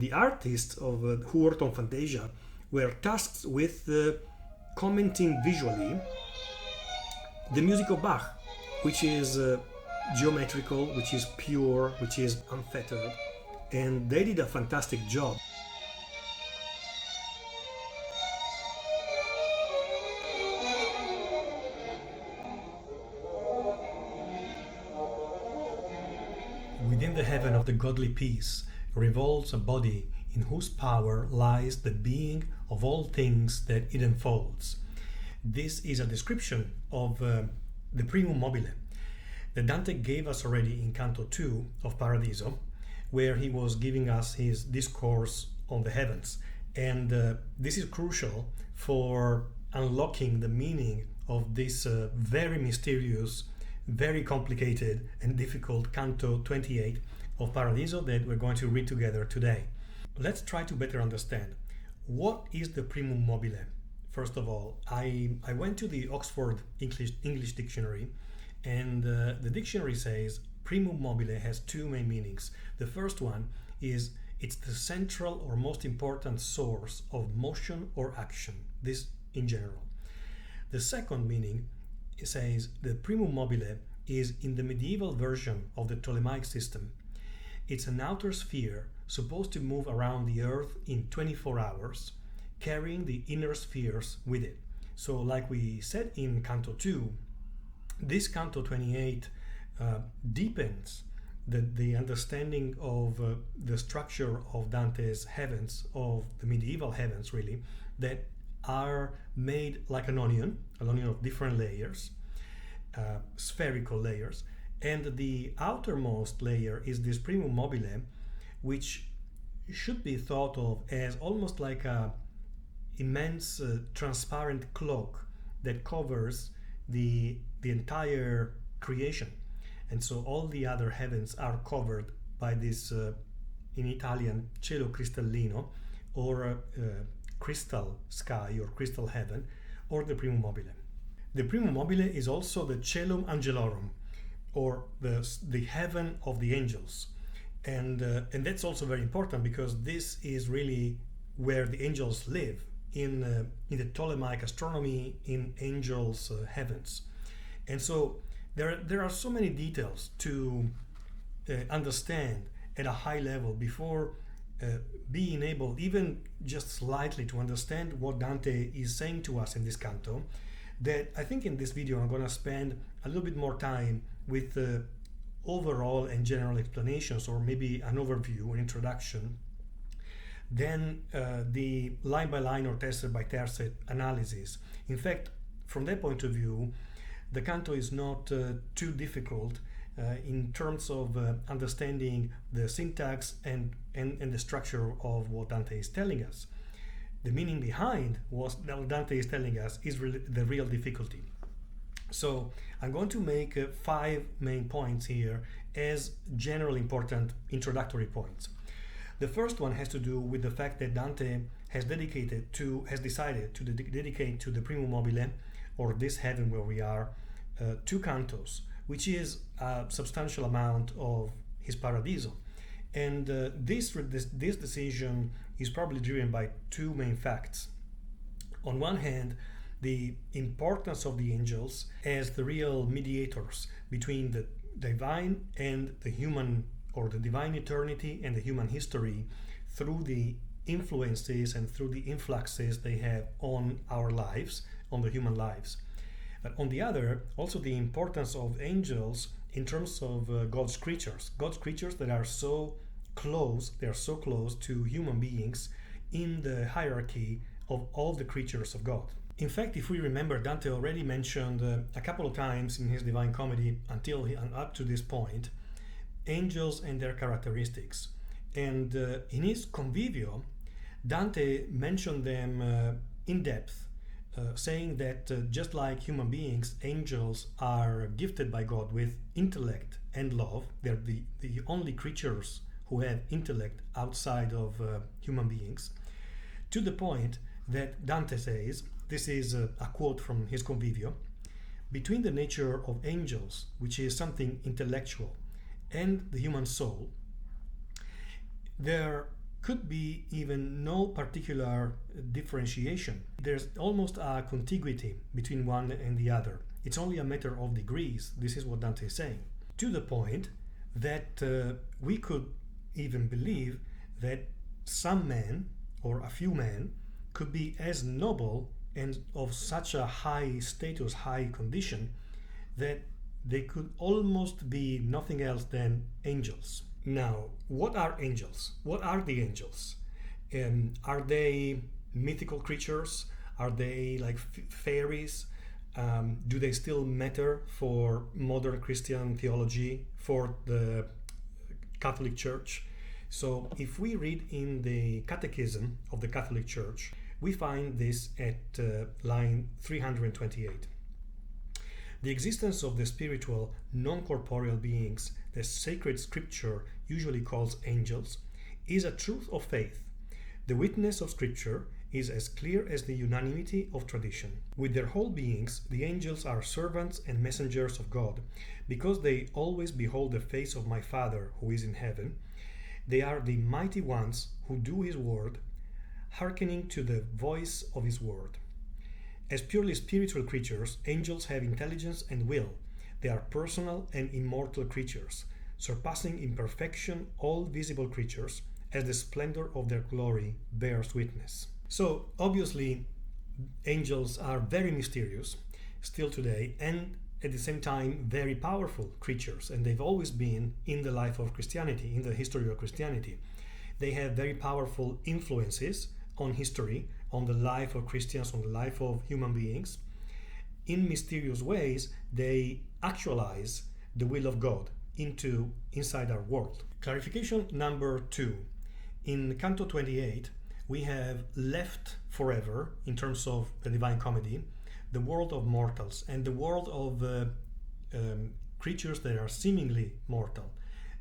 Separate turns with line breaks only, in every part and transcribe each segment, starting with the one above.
The artists of who worked on Fantasia were tasked with commenting visually the music of Bach, which is geometrical, which is pure, which is unfettered, and they did a fantastic job. Within the heaven of the godly peace revolves a body in whose power lies the being of all things that it enfolds. This is a description of the primum mobile that Dante gave us already in Canto 2 of Paradiso, where he was giving us his discourse on the heavens. And this is crucial for unlocking the meaning of this very mysterious, very complicated and difficult Canto 28 of Paradiso that we're going to read together today. Let's try to better understand. What is the primum mobile? First of all, I went to the Oxford English Dictionary, and the dictionary says primum mobile has two main meanings. The first one is it's the central or most important source of motion or action, this in general. The second meaning says the primum mobile is in the medieval version of the Ptolemaic system. It's an outer sphere supposed to move around the Earth in 24 hours, carrying the inner spheres with it. So like we said in Canto 2, this Canto 28 deepens the understanding of the structure of Dante's heavens, of the medieval heavens really, that are made like an onion of different layers, spherical layers, and the outermost layer is this primum mobile, which should be thought of as almost like a immense transparent cloak that covers the entire creation. And so all the other heavens are covered by this in Italian cielo cristallino, or crystal sky or crystal heaven, or the primum mobile. The primum mobile is also the celum angelorum, or the heaven of the angels, and that's also very important because this is really where the angels live in the Ptolemaic astronomy, in angels' heavens. And so there are so many details to understand at a high level before being able even just slightly to understand what Dante is saying to us in this canto, that I think in this video I'm going to spend a little bit more time with overall and general explanations, or maybe an overview, an introduction, then the line by line or tercet by tercet analysis. In fact, from that point of view, the canto is not too difficult in terms of understanding the syntax and the structure of what Dante is telling us. The meaning behind what Dante is telling us is really the real difficulty. So I'm going to make 5 main points here as generally important introductory points. The first one has to do with the fact that Dante has decided to dedicate to the primum mobile, or this heaven where we are, 2 cantos, which is a substantial amount of his Paradiso. And this decision is probably driven by 2 main facts. On one hand, the importance of the angels as the real mediators between the divine and the human, or the divine eternity and the human history, through the influences and through the influxes they have on our lives, on the human lives. But on the other, also the importance of angels in terms of God's creatures that are so close, they are so close to human beings in the hierarchy of all the creatures of God. In fact, if we remember, Dante already mentioned a couple of times in his Divine Comedy up to this point, angels and their characteristics. And in his Convivio, Dante mentioned them in depth, saying that just like human beings, angels are gifted by God with intellect and love. They're the only creatures who have intellect outside of human beings, to the point that Dante says, this is a quote from his Convivio, between the nature of angels, which is something intellectual, and the human soul, there could be even no particular differentiation. There's almost a contiguity between one and the other. It's only a matter of degrees. This is what Dante is saying. To the point that we could even believe that some men, or a few men, could be as noble and of such a high status, high condition, that they could almost be nothing else than angels. Now, what are angels? What are the angels? Are they mythical creatures? Are they like fairies? Do they still matter for modern Christian theology, for the Catholic Church? So if we read in the Catechism of the Catholic Church, we find this at line 328. The existence of the spiritual, non-corporeal beings the sacred scripture usually calls angels is a truth of faith. The witness of scripture is as clear as the unanimity of tradition. With their whole beings, the angels are servants and messengers of God, because they always behold the face of my Father who is in heaven. They are the mighty ones who do his word, hearkening to the voice of his word. As purely spiritual creatures, angels have intelligence and will. They are personal and immortal creatures, surpassing in perfection all visible creatures, as the splendor of their glory bears witness. So, obviously, angels are very mysterious still today, and at the same time very powerful creatures, and they've always been in the life of Christianity, in the history of Christianity. They have very powerful influences on history, on the life of Christians, on the life of human beings. In mysterious ways, they actualize the will of God inside our world. Clarification number 2. In Canto 28, we have left forever, in terms of the Divine Comedy, the world of mortals and the world of creatures that are seemingly mortal.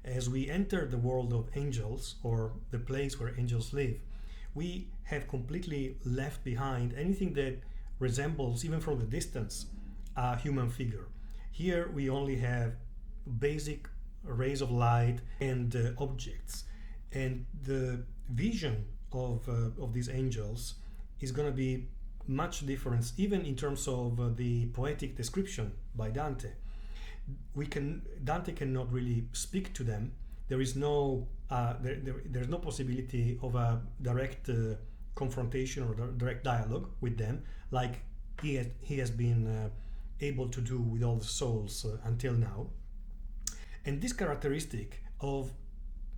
As we enter the world of angels, or the place where angels live, we have completely left behind anything that resembles, even from the distance, a human figure. Here we only have basic rays of light and objects, and the vision of these angels is going to be much different, even in terms of the poetic description by Dante. Dante cannot really speak to them. There is no there's no possibility of a direct confrontation or direct dialogue with them, like he has been able to do with all the souls until now. And this characteristic of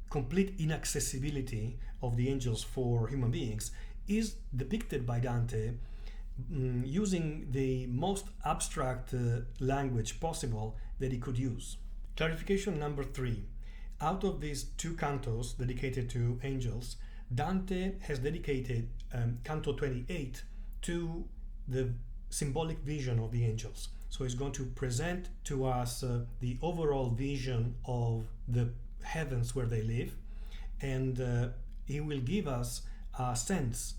complete inaccessibility of the angels for human beings is depicted by Dante using the most abstract language possible that he could use. Clarification number 3. Out of these 2 cantos dedicated to angels, Dante has dedicated Canto 28 to the symbolic vision of the angels. So he's going to present to us the overall vision of the heavens where they live, and he will give us a sense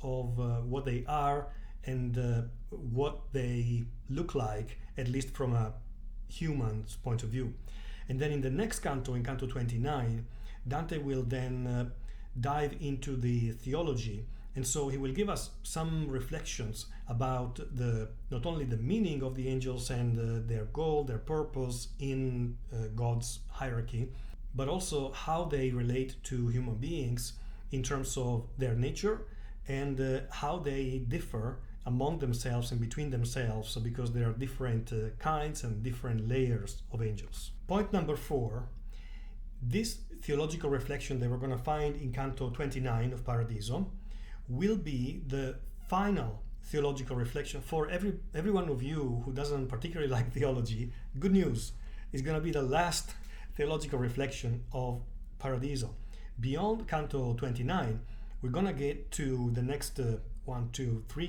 of what they are and what they look like, at least from a human's point of view. And then in the next canto, in Canto 29, Dante will then dive into the theology, and so he will give us some reflections about not only the meaning of the angels and their goal, their purpose in God's hierarchy, but also how they relate to human beings in terms of their nature and how they differ among themselves and between themselves, because there are different kinds and different layers of angels. Point number 4. This theological reflection that we're going to find in Canto 29 of Paradiso will be the final theological reflection for every one of you who doesn't particularly like theology. Good news, it's going to be the last theological reflection of Paradiso. Beyond Canto 29, we're going to get to the next 3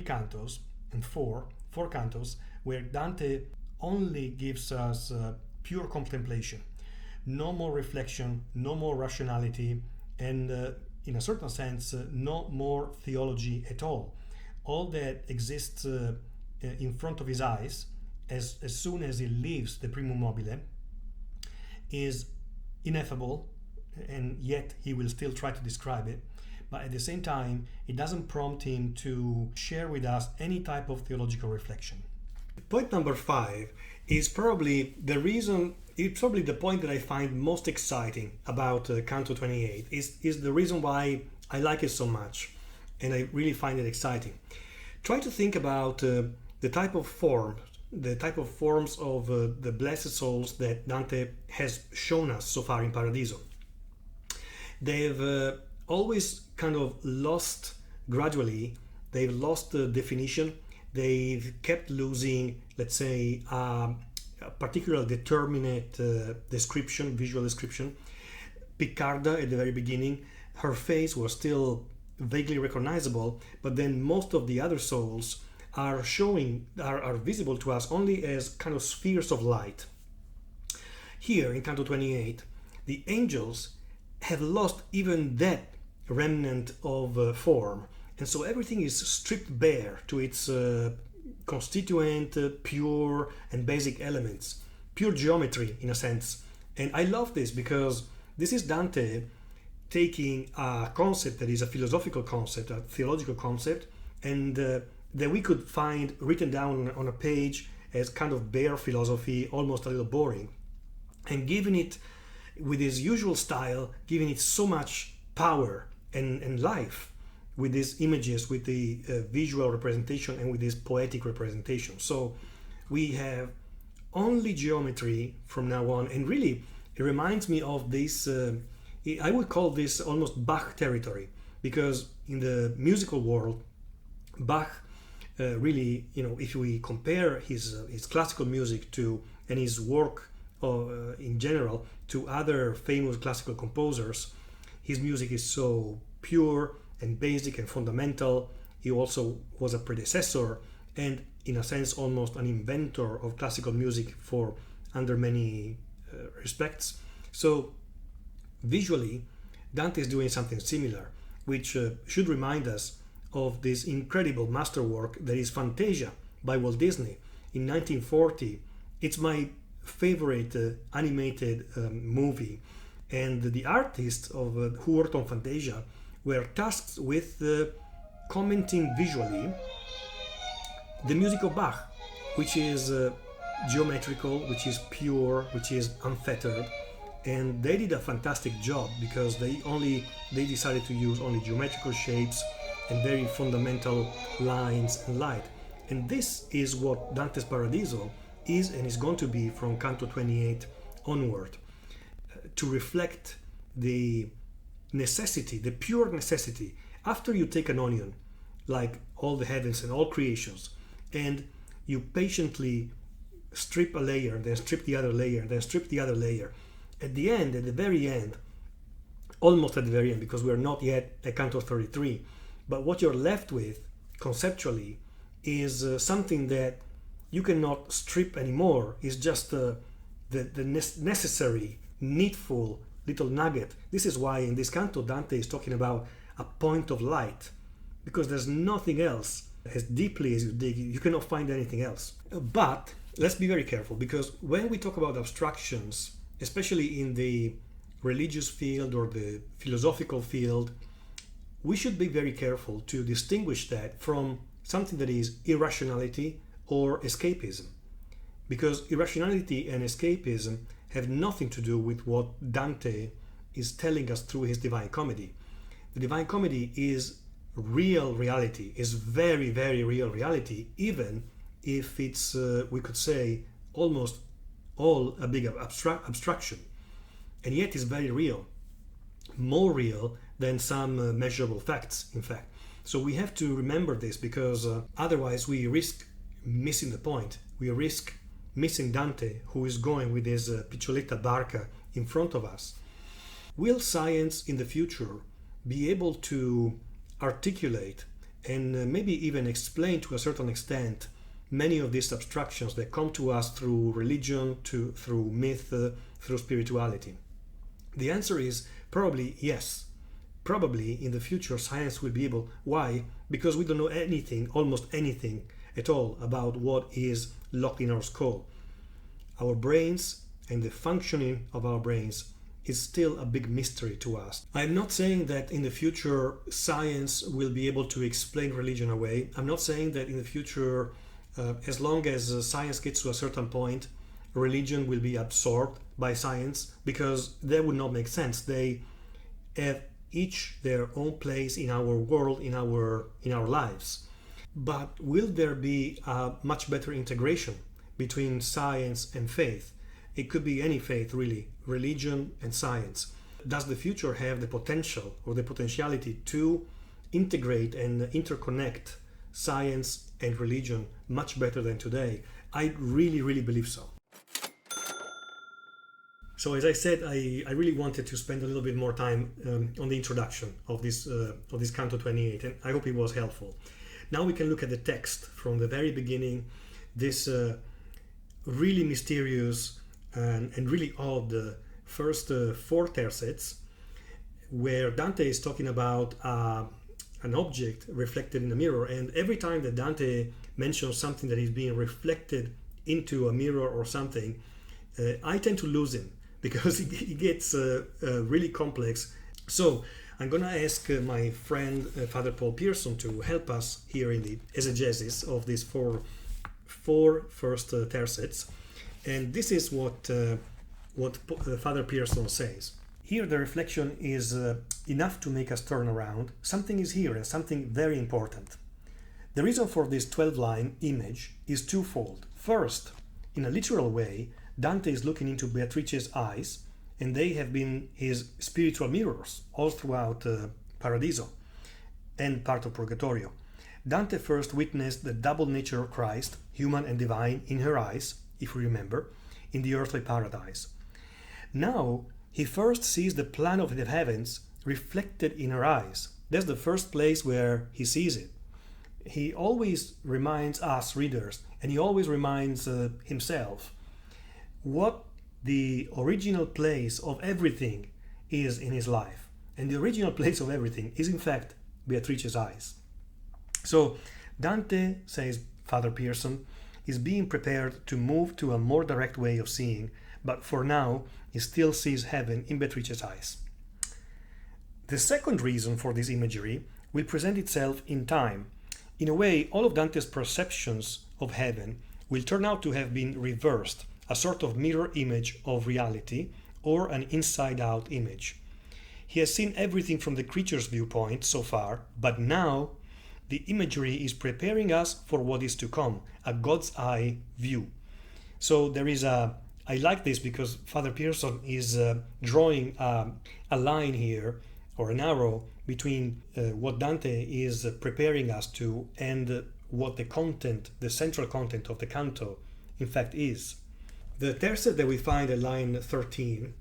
cantos and 4 cantos, where Dante only gives us pure contemplation. No more reflection, no more rationality, and in a certain sense, no more theology at all. All that exists in front of his eyes as soon as he leaves the primum mobile is ineffable, and yet he will still try to describe it. But at the same time, it doesn't prompt him to share with us any type of theological reflection. Point number 5 is probably it's probably the point that I find most exciting about Canto 28, is the reason why I like it so much, and I really find it exciting. Try to think about the type of forms of the blessed souls that Dante has shown us so far in Paradiso. They've always kind of gradually, they've lost the definition. They've kept losing, let's say, a particular determinate visual description. Picarda at the very beginning, her face was still vaguely recognizable, but then most of the other souls are visible to us only as kind of spheres of light. Here in Canto 28, the angels have lost even that remnant of form. And so everything is stripped bare to its constituent, pure and basic elements, pure geometry in a sense. And I love this because this is Dante taking a concept that is a philosophical concept, a theological concept, and that we could find written down on a page as kind of bare philosophy, almost a little boring, and giving it, with his usual style, giving it so much power and life, with these images, with the visual representation and with this poetic representation. So we have only geometry from now on, and really it reminds me of this, I would call this almost Bach territory, because in the musical world, Bach really, if we compare his classical music and his work in general to other famous classical composers, his music is so pure and basic and fundamental. He also was a predecessor and, in a sense, almost an inventor of classical music under many respects. So visually, Dante is doing something similar, which should remind us of this incredible masterwork that is Fantasia by Walt Disney in 1940. It's my favorite animated movie, and the artists who worked on Fantasia were tasked with commenting visually the music of Bach, which is geometrical, which is pure, which is unfettered, and they did a fantastic job because they decided to use only geometrical shapes and very fundamental lines and light. And this is what Dante's Paradiso is and is going to be from Canto 28 onward, to reflect the necessity, the pure necessity. After you take an onion, like all the heavens and all creations, and you patiently strip a layer, and then strip the other layer, and then strip the other layer, at the very end, almost at the very end, because we're not yet at Canto 33, but what you're left with conceptually is something that you cannot strip anymore. Is just the necessary, needful little nugget. This is why in this canto Dante is talking about a point of light, because there's nothing else. As deeply as you dig, you cannot find anything else. But let's be very careful, because when we talk about abstractions, especially in the religious field or the philosophical field, we should be very careful to distinguish that from something that is irrationality or escapism, because irrationality and escapism have nothing to do with what Dante is telling us through his Divine Comedy. The Divine Comedy is real reality, is very, very real reality, even if it's, we could say, almost all a big abstraction. And yet it's very real, more real than some measurable facts, in fact. So we have to remember this, because otherwise we risk missing the point. We risk missing Dante, who is going with his piccioletta barca in front of us. Will science in the future be able to articulate and maybe even explain to a certain extent many of these abstractions that come to us through religion, through myth, through spirituality? The answer is probably yes. Probably in the future science will be able. Why? Because we don't know anything, almost anything at all, about what is locked in our skull. Our brains and the functioning of our brains is still a big mystery to us. I'm not saying that in the future science will be able to explain religion away. I'm not saying that in the future, as long as science gets to a certain point, religion will be absorbed by science, because that would not make sense. They have each their own place in our world, in our lives. But will there be a much better integration between science and faith? It could be any faith, really, religion and science. Does the future have the potential or the potentiality to integrate and interconnect science and religion much better than today? I really, really believe so. So as I said, I really wanted to spend a little bit more time on the introduction of this Canto 28, and I hope it was helpful. Now we can look at the text from the very beginning, this really mysterious and really odd first four tercets, where Dante is talking about an object reflected in a mirror, and every time that Dante mentions something that is being reflected into a mirror or something, I tend to lose him, because it gets really complex. So I'm going to ask my friend Father Paul Pearson to help us here in the exegesis of these four first tercets. And this is what Father Pearson says. Here the reflection is enough to make us turn around. Something is here, and something very important. The reason for this 12-line image is twofold. First, in a literal way, Dante is looking into Beatrice's eyes, and they have been his spiritual mirrors all throughout Paradiso and part of Purgatorio. Dante first witnessed the double nature of Christ, human and divine, in her eyes, if we remember, in the earthly paradise. Now, he first sees the plan of the heavens reflected in her eyes. That's the first place where he sees it. He always reminds us readers, and he always reminds himself, what the original place of everything is in his life. And the original place of everything is, in fact, Beatrice's eyes. So Dante, says Father Pearson, is being prepared to move to a more direct way of seeing, but for now he still sees heaven in Beatrice's eyes. The second reason for this imagery will present itself in time. In a way, all of Dante's perceptions of heaven will turn out to have been reversed, a sort of mirror image of reality, or an inside-out image. He has seen everything from the creature's viewpoint so far, but now the imagery is preparing us for what is to come, a God's eye view. So there is I like this because Father Pearson is drawing a line here, or an arrow, between what Dante is preparing us to and what the content, the central content of the canto, in fact is. The tercet that we find at line 13,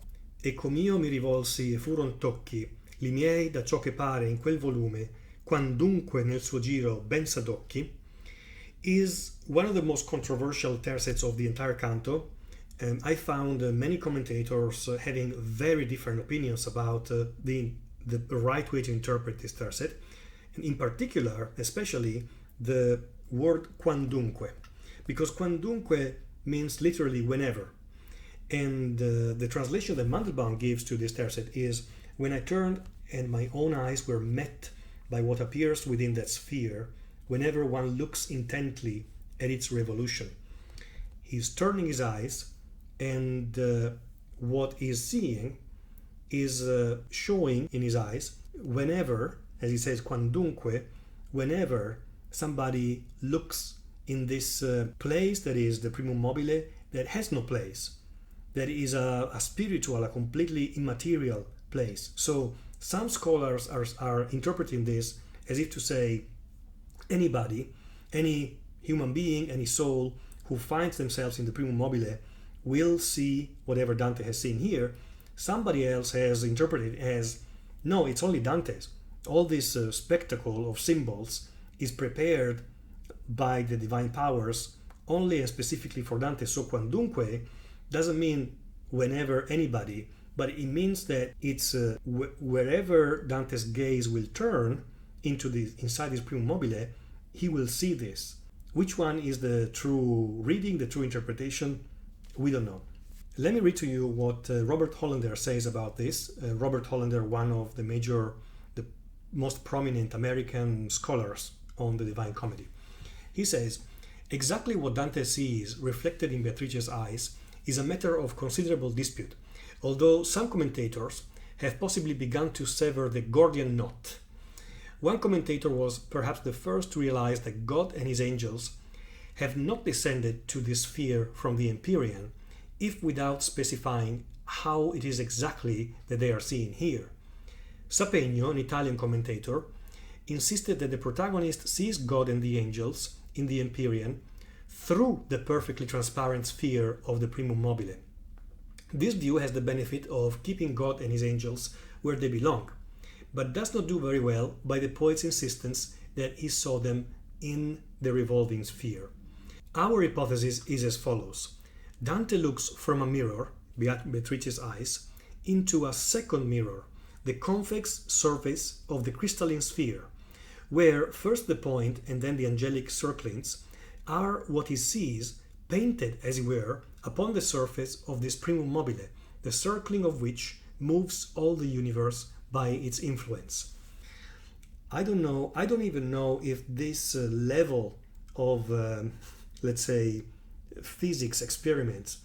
E com'io mi rivolsi e furon tocchi, li miei da ciò che pare in quel volume, quandunque nel suo giro ben s'adocchi, is one of the most controversial tercets of the entire canto. I found many commentators having very different opinions about the right way to interpret this tercet, and in particular, especially, the word quandunque, because quandunque means literally whenever. And the translation that Mandelbaum gives to this tercet is, when I turned and my own eyes were met by what appears within that sphere, whenever one looks intently at its revolution. He's turning his eyes, and what he's seeing is showing in his eyes whenever, as he says, quandunque, whenever somebody looks in this place that is the primum mobile, that has no place, that is a spiritual, a completely immaterial place. So some scholars are interpreting this as if to say anybody, any human being, any soul who finds themselves in the primum mobile will see whatever Dante has seen here. Somebody else has interpreted it as, no, it's only Dante's. All this spectacle of symbols is prepared by the divine powers only and specifically for Dante. So quandunque doesn't mean whenever anybody, but it means that it's wherever Dante's gaze will turn inside this primum mobile, he will see this. Which one is the true reading, the true interpretation? We don't know. Let me read to you what Robert Hollander says about this. Robert Hollander, one of the most prominent American scholars on the Divine Comedy. He says, exactly what Dante sees reflected in Beatrice's eyes is a matter of considerable dispute, although some commentators have possibly begun to sever the Gordian knot. One commentator was perhaps the first to realize that God and his angels have not descended to this sphere from the Empyrean, if without specifying how it is exactly that they are seen here. Sapegno, an Italian commentator, insisted that the protagonist sees God and the angels in the Empyrean through the perfectly transparent sphere of the primum mobile. This view has the benefit of keeping God and his angels where they belong, but does not do very well by the poet's insistence that he saw them in the revolving sphere. Our hypothesis is as follows. Dante looks from a mirror, Beatrice's eyes, into a second mirror, the convex surface of the crystalline sphere, where first the point and then the angelic circlings are what he sees painted, as it were, upon the surface of this primum mobile, the circling of which moves all the universe by its influence. I don't even know if this level of, let's say, physics experiments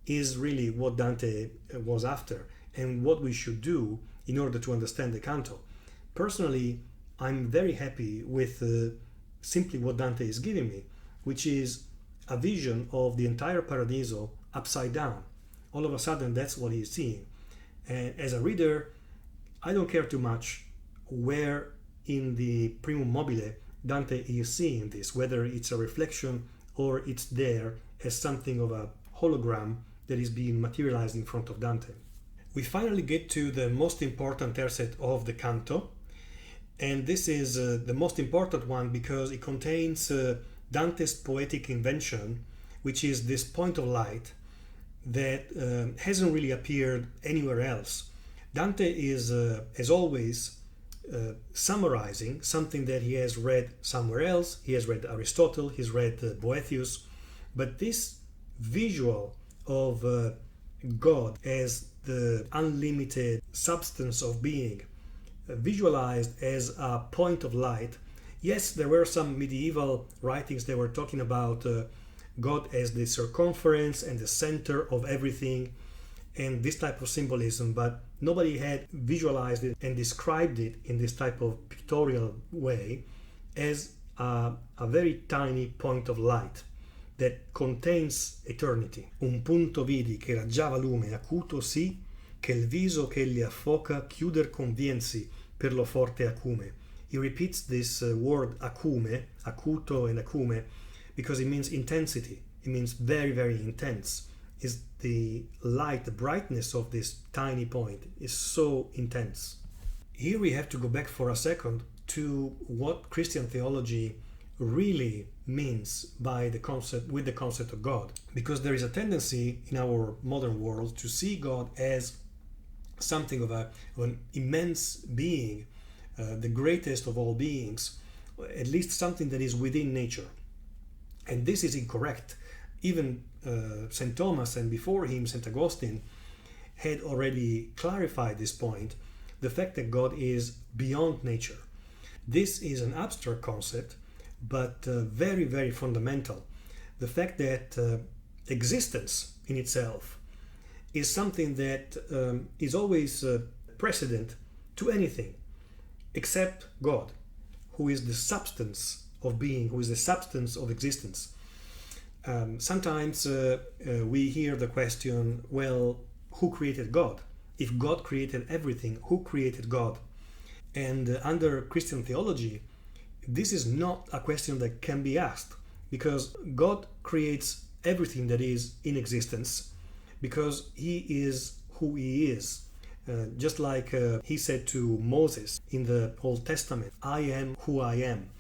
is really what Dante was after and what we should do in order to understand the canto. Personally, I'm very happy with simply what Dante is giving me, which is a vision of the entire Paradiso upside down. All of a sudden, that's what he's seeing. And as a reader, I don't care too much where in the primum mobile Dante is seeing this, whether it's a reflection or it's there as something of a hologram that is being materialized in front of Dante. We finally get to the most important tercet of the canto, and this is the most important one because it contains Dante's poetic invention, which is this point of light that hasn't really appeared anywhere else. Dante is, as always, summarizing something that he has read somewhere else. He has read Aristotle, he's read Boethius, but this visual of God as the unlimited substance of being, visualized as a point of light. Yes, there were some medieval writings that were talking about God as the circumference and the center of everything and this type of symbolism, but nobody had visualized it and described it in this type of pictorial way as a very tiny point of light that contains eternity. Un punto vidi che raggiava lume acuto sì, che il viso che egli affoca chiuder conviensi per lo forte acume. He repeats this word acume, acuto and acume, because it means intensity. It means very, very intense. Is the light, the brightness of this tiny point is so intense. Here we have to go back for a second to what Christian theology really means by the concept, with the concept of God, because there is a tendency in our modern world to see God as something of an immense being, the greatest of all beings, at least something that is within nature. And this is incorrect. Even St. Thomas and before him St. Augustine had already clarified this point, the fact that God is beyond nature. This is an abstract concept, but very, very fundamental. The fact that existence in itself is something that is always precedent to anything except God, who is the substance of being, who is the substance of existence. Sometimes we hear the question, well, who created God? If God created everything, who created God? And under Christian theology, this is not a question that can be asked, because God creates everything that is in existence, because he is who he is. Just like he said to Moses in the Old Testament, I am who I am.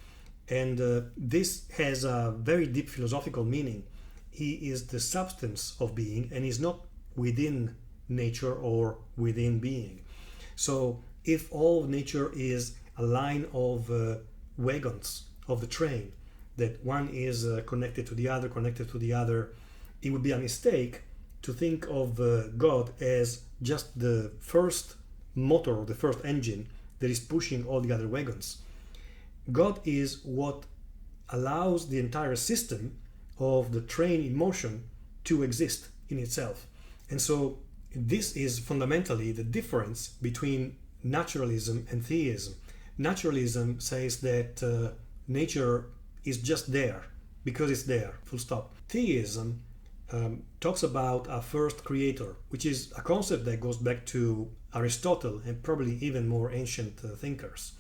And this has a very deep philosophical meaning. He is the substance of being and is not within nature or within being. So if all of nature is a line of wagons of the train, that one is connected to the other, it would be a mistake to think of God as just the first motor or the first engine that is pushing all the other wagons. God is what allows the entire system of the train in motion to exist in itself. And so this is fundamentally the difference between naturalism and theism. Naturalism says that nature is just there because it's there, full stop. Theism talks about a first creator, which is a concept that goes back to Aristotle and probably even more ancient thinkers.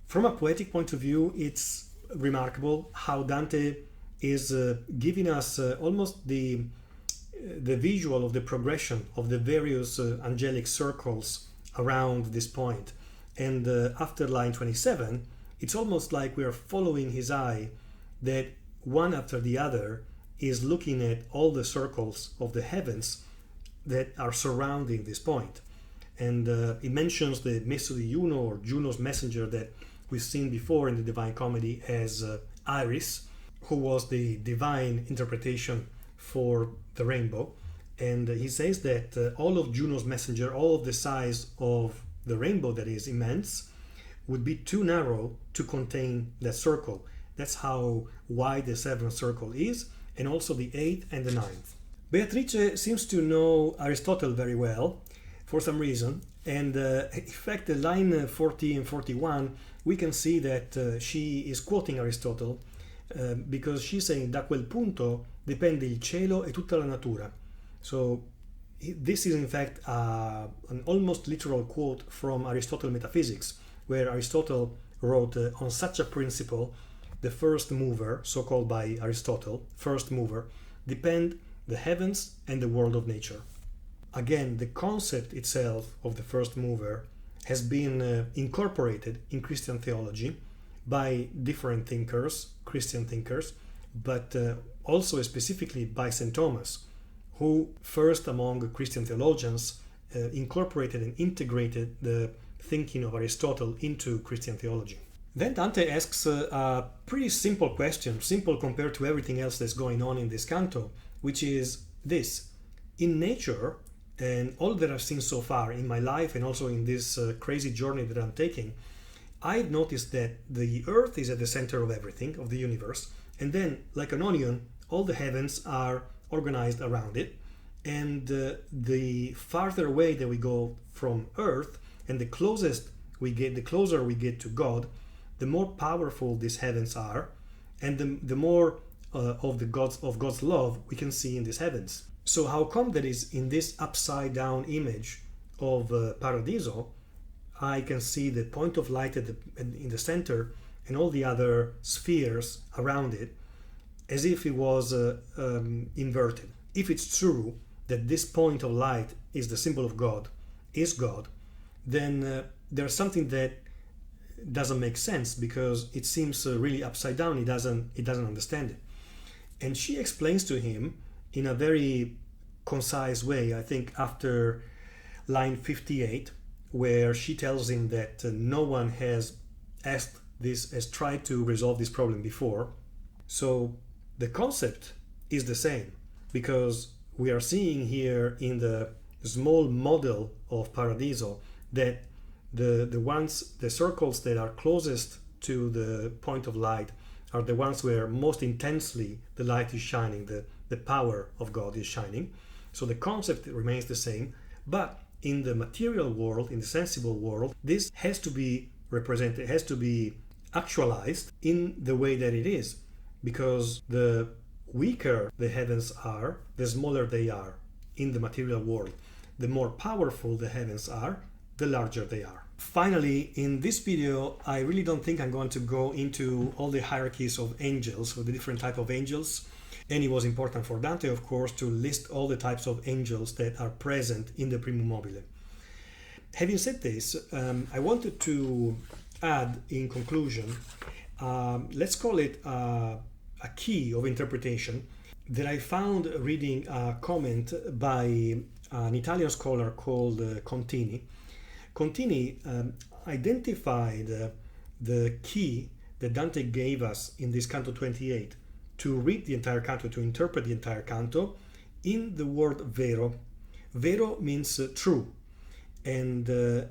From a poetic point of view, it's remarkable how Dante is giving us almost the visual of the progression of the various angelic circles around this point. And after line 27, it's almost like we are following his eye, that one after the other is looking at all the circles of the heavens that are surrounding this point. And it mentions the Messo di Juno, or Juno's messenger, that we've seen before in the Divine Comedy as Iris, who was the divine interpretation for the rainbow. And he says that all of Juno's messenger, all of the size of the rainbow, that is immense, would be too narrow to contain that circle. That's how wide the seventh circle is, and also the eighth and the ninth. Beatrice seems to know Aristotle very well for some reason, and in fact, the line 40 and 41, we can see that she is quoting Aristotle because she's saying da quel punto dipende il cielo e tutta la natura. So this is in fact an almost literal quote from Aristotle Metaphysics, where Aristotle wrote on such a principle, the first mover, so called by Aristotle, first mover, depend the heavens and the world of nature. Again, the concept itself of the first mover has been incorporated in Christian theology by different thinkers, Christian thinkers, but also specifically by St. Thomas, who first among Christian theologians incorporated and integrated the thinking of Aristotle into Christian theology. Then Dante asks a pretty simple question, simple compared to everything else that's going on in this canto, which is this: in nature, and all that I've seen so far in my life and also in this crazy journey that I'm taking, I've noticed that the earth is at the center of everything, of the universe, and then, like an onion, all the heavens are organized around it, and the farther away that we go from earth and the closer we get to God, the more powerful these heavens are, and the more of God's love we can see in these heavens. So how come that is in this upside down image of Paradiso, I can see the point of light in the center and all the other spheres around it, as if it was inverted. If it's true that this point of light is the symbol of God, is God, then there's something that doesn't make sense, because it seems really upside down. He doesn't understand it. And she explains to him in a very concise way, I think after line 58, where she tells him that no one has tried to resolve this problem before. So the concept is the same, because we are seeing here in the small model of Paradiso that the circles that are closest to the point of light are the ones where most intensely the light is shining, the power of God is shining. So the concept remains the same, but in the material world, in the sensible world, this has to be represented, has to be actualized in the way that it is, because the weaker the heavens are, the smaller they are in the material world. The more powerful the heavens are, the larger they are. Finally, in this video, I really don't think I'm going to go into all the hierarchies of angels, or the different type of angels. And it was important for Dante, of course, to list all the types of angels that are present in the Primum Mobile. Having said this, I wanted to add in conclusion, let's call it a key of interpretation that I found reading a comment by an Italian scholar called Contini. Contini identified the key that Dante gave us in this Canto 28 to read the entire canto, to interpret the entire canto, in the word vero. Vero means true, and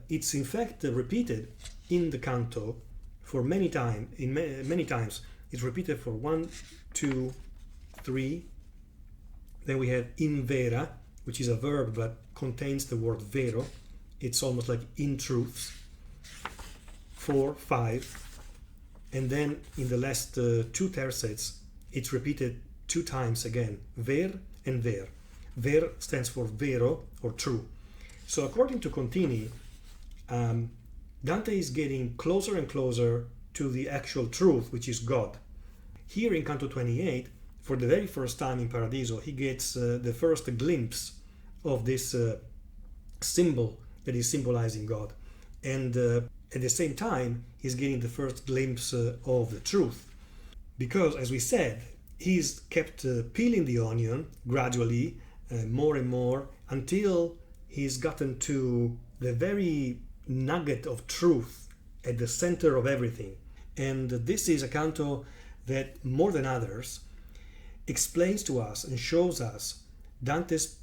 it's in fact repeated in the canto for many times. Many times it's repeated for 1, 2, 3. Then we have in vera, which is a verb but contains the word vero. It's almost like in truth. 4, 5, and then in the last 2 tercets it's repeated 2 times again, ver and ver. Ver stands for vero or true. So according to Contini, Dante is getting closer and closer to the actual truth, which is God. Here in Canto 28, for the very first time in Paradiso, he gets the first glimpse of this symbol that is symbolizing God. And at the same time, he's getting the first glimpse of the truth. Because, as we said, he's kept peeling the onion gradually, more and more, until he's gotten to the very nugget of truth at the center of everything. And this is a canto that, more than others, explains to us and shows us Dante's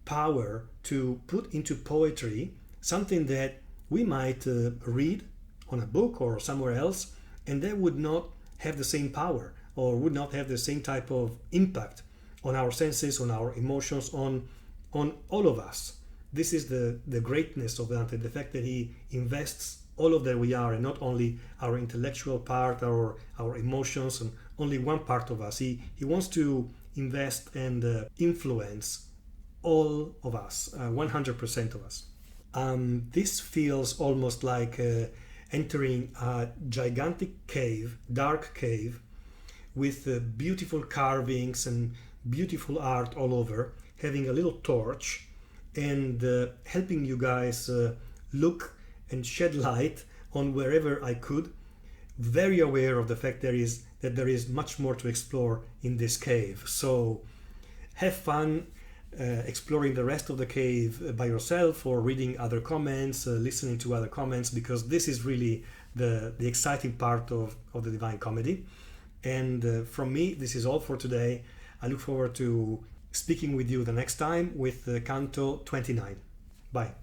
power to put into poetry something that we might read on a book or somewhere else, and that would not have the same power or would not have the same type of impact on our senses, on our emotions, on all of us. This is the greatness of Dante, the fact that he invests all of that we are, and not only our intellectual part, our emotions, and only one part of us. He wants to invest and influence all of us, 100% of us. This feels almost like entering a gigantic cave, dark cave, with beautiful carvings and beautiful art all over, having a little torch and helping you guys look and shed light on wherever I could, very aware of the fact that there is much more to explore in this cave. So have fun exploring the rest of the cave by yourself, or reading other comments, listening to other comments, because this is really the exciting part of the Divine Comedy. And from me, this is all for today. I look forward to speaking with you the next time with Canto 29. Bye.